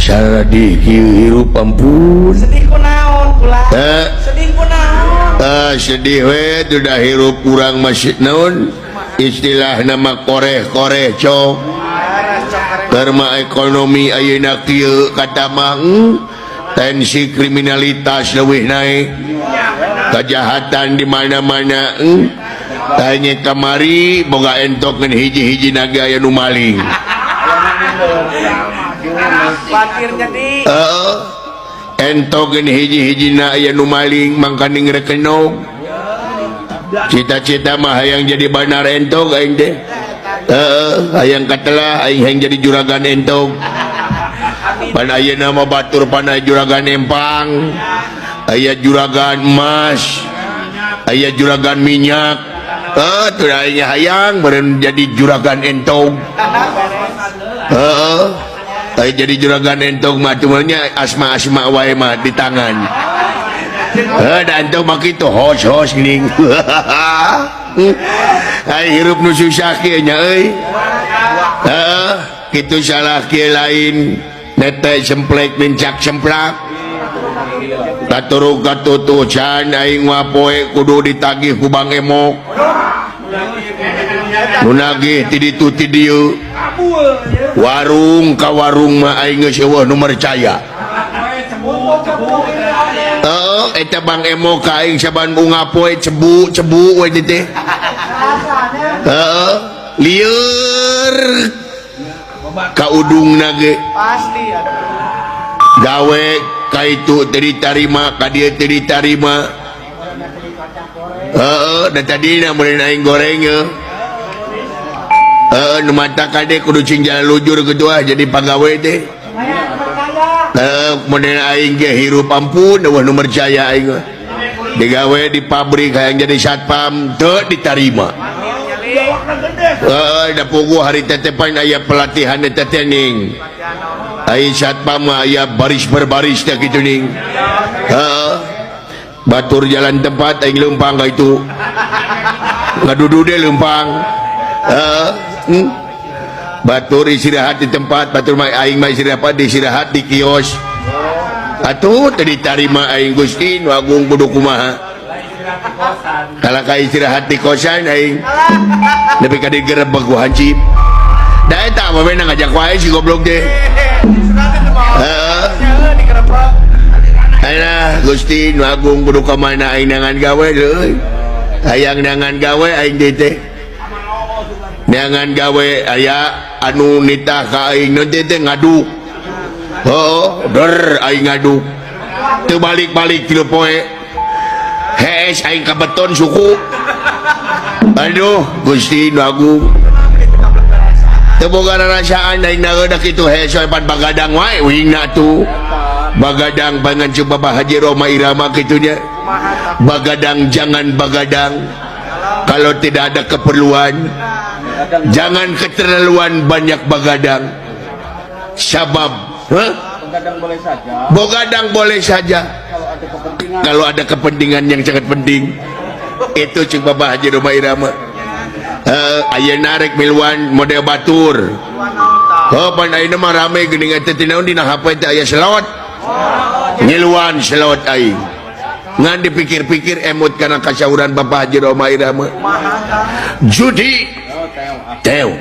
Saradi hirup ampun. Sedih ku naon pula? Sedih ku naon? Sedih we udah hirup kurang masih naon? Istilah nama koreh-koreh cok. Karma ekonomi ayeuna kieu kata mah tensi kriminalitas leuwih naik. Kejahatan di mana-mana tanya kamari boga entok ngan hiji-hiji naga aya nu maling. Patir jadi. Entok ngan hiji-hijina aya nu maling mangkaning rekenog. Cita-cita mah hayang jadi banar entok aing teh. Hayang katelah aing hayang jadi juragan entok. Pan ayeuna mah batur panai juragan empang. Aya juragan emas, aya juragan minyak. Tuh aing hayang beren jadi juragan entong. Aya jadi juragan entong mah tumanya asma-asma wae mah di tangan. Dan entong mah kitu hos-hos geuning. Ai hirup nu susah kieu nya euy. Kitu salah kieu lain nete semplek mencak semplak. Katurug katutucan aing wapoe kudu ditagih ku Bang Emok. Nu nagih ti ditu ti dieu. Warung ka warung mah aing geus eueuh nu mercaya. Eta Bang Emok ka aing saban bunga poe cebu we teh. Lieur ka udungna ge. Pasti Gawe kaitu tadi tarima kadia tadi tarima dan tadi na mulai aing gorengnya nu mata kade kudu cinjal lujur kedua jadi pegawai teh kemudian aing ge hirup ampun eueuh nu mercaya aing digawe di pabrik hayang jadi satpam teu ditarima da puguh hari tetepan aya pelatihan eta teh ning ai satpam aya baris berbaris teh kitu ning. Batur jalan tempat aing leumpang ka itu. Ngadudu deui leumpang. Batur istirahat di tempat, batur mah aing mah istirahat di kios. Atuh teu ditarima aing Gusti nu agung kudu kumaha. Kalaka istirahat di kosan aing. Nepi ka digerebeg ku hancip. Da eta mah we ngajak wae si goblok teh. Aina Gusti nu agung kudu ka mana aing nangan gawe deui. Hayang nangan gawe aing teh. Nangan gawe aya anu nitah ka aing nu teh ngadu. Der aing ngadu. Teu balik-balik 3 poe. Hees aing ka beton suku. Aduh Gusti nu agung. Teu boga rasaan aing naeudak kitu hees pan bagadang wae wingna tuh. Bagadang pangan coba Bapak Haji Roma Irama kitunya. Bagadang jangan bagadang. Kalau tidak ada keperluan, jangan keterlaluan banyak bagadang. Sabab, Bogadang boleh saja. Kalau ada kepentingan yang sangat penting. Itu coba Bapak Haji Roma Irama. Aya narik milwan model batur. Pan ayeuna mah rame geuning teh tinaon dina HP teh aya selawat. Nyiluan selawat aing. Ngan dipikir-pikir emut kana kasauran Bapak Haji Roma Irama. Judi. Teo.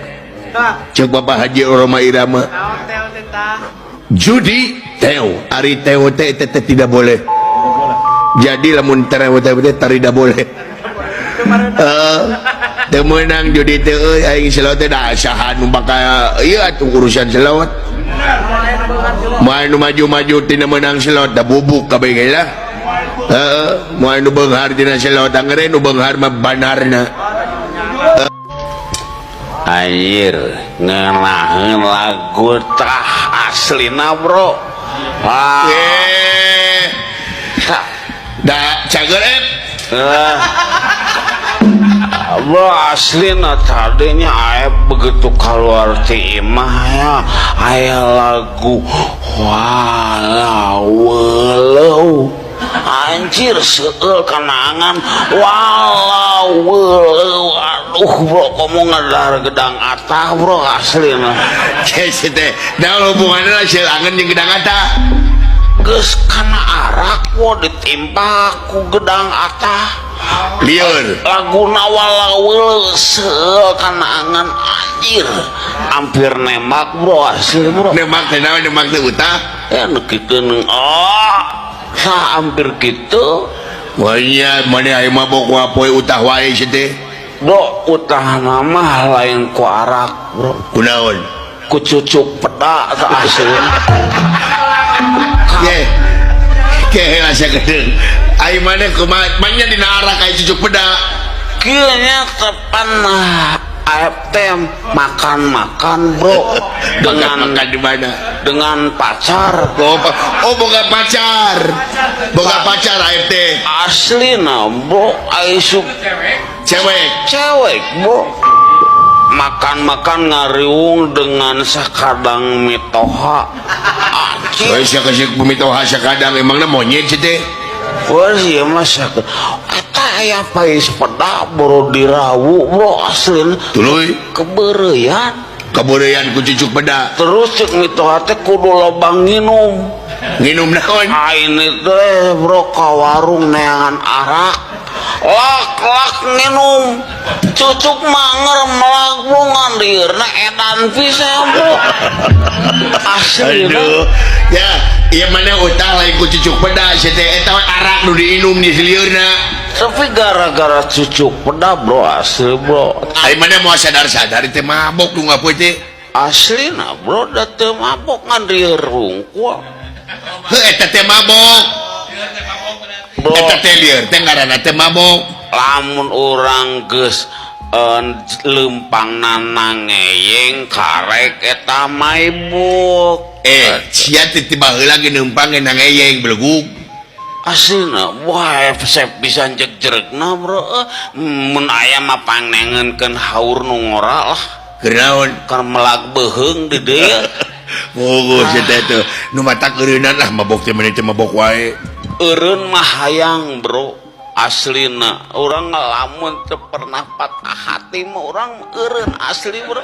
Cek Bapak Haji Roma Irama. Judi teo. Ari teo teh tidak boleh. Jadi lamun teo teh tidak boleh. Temenang judi teh aing selawat teh da asahan umpaka ieu atuh urusan selawat. Moal nu maju-maju tina menang selawat da bubuk kabeh ge lah. Moal nu beunghar tina selawat angere nu beunghar mah banarna. Anjir, ngenaheun lagu tah aslina, Bro. Da cager Bro, aslina tadinya aya begitu keluar ti imah ya aya lagu walau anjir seueur kanangan walau aduh bro kamu ngadar gedang atah bro asli mah Cek teh da hubunganna silangan jeung gedang ata geus kana arak wo ditimpa ku gedang atah lieur laguna walau seueur kanangan anjir hampir nembak bro asli bro nemak teh naon nemak teh utah ya nekikeun hampir gitu wah iya mana aya mabok wapoe utah wae sia teh bro utah nama lain ku arak bro kunaon ku cucuk peda tak asli ke asa gedeng ai mana kumaha dina arak aya cucuk peda kieu nya tepan AFT makan bro dengan makan di mana dengan pacar boga pacar AFT asli nah bro aisuk cewek bro makan ngariung dengan sakadang mitoha anjir sia kasih mitoha sakadang emangna monyet sih teh wah iya masa eta aya pais peda bro dirawu bro asli tuluy kebereyan ku cucuk peda terus cek mitoha teh kudu lobang nginum naon ini teh bro ka warung neangan arak lak nginum cucuk manger melagungan dirna edan pisan bro asli aduh ya iya mana utah lain ku cucuk peda sia teh eta arak nu diinum di liurna tapi gara-gara cucuk peda bro asli bro ai mana mau sadar-sadar teh mabok nu ngapoe teh asli nah bro da teu mabok ngan rieur rungkul heuh eta teh mabok bro eta teh lieur teh ngaranna teh mabok lamun urang geus lempang nanangeyeng karek eta maibuk sia tiba heula ge neumpang nang eyeng belegug asina wah sep bisa jek-jerekna bro mun aya mah pangnengeunkeun haur nu ngora lah kenaon keur melag beheung di dieu mogo sia teh teh nu matak eureunan lah mabok teh meni teh mabok wae eureun mah hayang bro aslina urang ngalamun teu pernah patah hati mah urang eureun asli bro